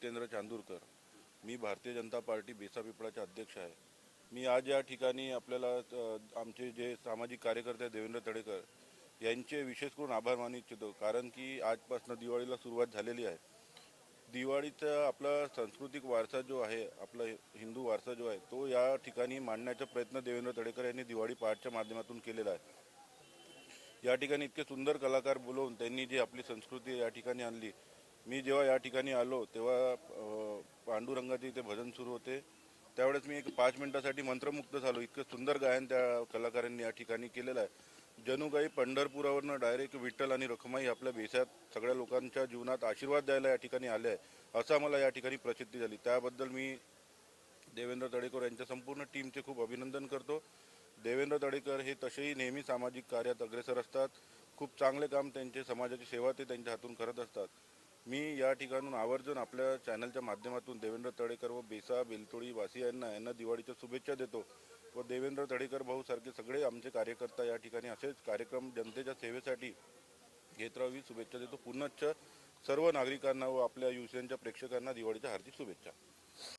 जितेंद्र चांदूरकर. मी Bharatiya Janata party बेसा पिपळाचे अध्यक्ष आहे. मी आज या ठिकाणी आपल्याला आमचे जे सामाजिक कार्यकर्ते देवेंद्र तळेकर यांचे विशेष करून आभार मानू इच्छितो, कारण की आजपासून दिवाळीला सुरुवात झालेली आहे. दिवाळीचा आपला सांस्कृतिक वारसा जो आहे, आपला हिंदू वारसा जो आहे, तो या ठिकाणी मांडण्याचा प्रयत्न देवेंद्र तळेकर यांनी दिवाळी पहाटच्या माध्यमातून केलेला आहे. या ठिकाणी इतके सुंदर कलाकार बोलवून त्यांनी जी आपली संस्कृती या ठिकाणी आणली. मी जेव्हा या ठिकाणी आलो तेव्हा पांडुरंगाचे इथे भजन सुरू होते. त्यावेळेस मी एक 5 मिनिटासाठी मंत्रमुग्ध झालो. इतकं सुंदर गायन त्या कलाकारांनी या ठिकाणी केलेलं आहे. जणू काही पंढरपुरावरनं डायरेक्ट विठ्ठल आणि रखुमाई आपल्या बेसात सगळ्या लोकांच्या जीवनात आशीर्वाद द्यायला या ठिकाणी आले आहे, असं मला या ठिकाणी प्रसिद्धी झाली. त्याबद्दल मी देवेंद्र तळेकर यांच्या संपूर्ण टीमचे खूप अभिनंदन करतो. देवेंद्र तळेकर हे तसेही नेहमी सामाजिक कार्यात अग्रेसर असतात. खूप चांगले काम त्यांचे, समाजाची सेवा ते त्यांच्या हातून करत असतात. मी या ठिकाणून आवर्जून आपल्या चॅनलच्या माध्यमातून देवेंद्र तळेकर व बेसा बेलतोडी वासियांना दिवाळीच्या शुभेच्छा देतो. व देवेंद्र तळेकर भाऊ सारखे सगळे आमचे कार्यकर्ता या ठिकाणी असेच कार्यक्रम जनतेच्या सेवेसाठी घेत राहावी शुभेच्छा देतो. पुनश्च सर्व नागरिकांना व आपल्या युवसेनेच्या प्रेक्षकांना दिवाळीच्या हार्दिक शुभेच्छा.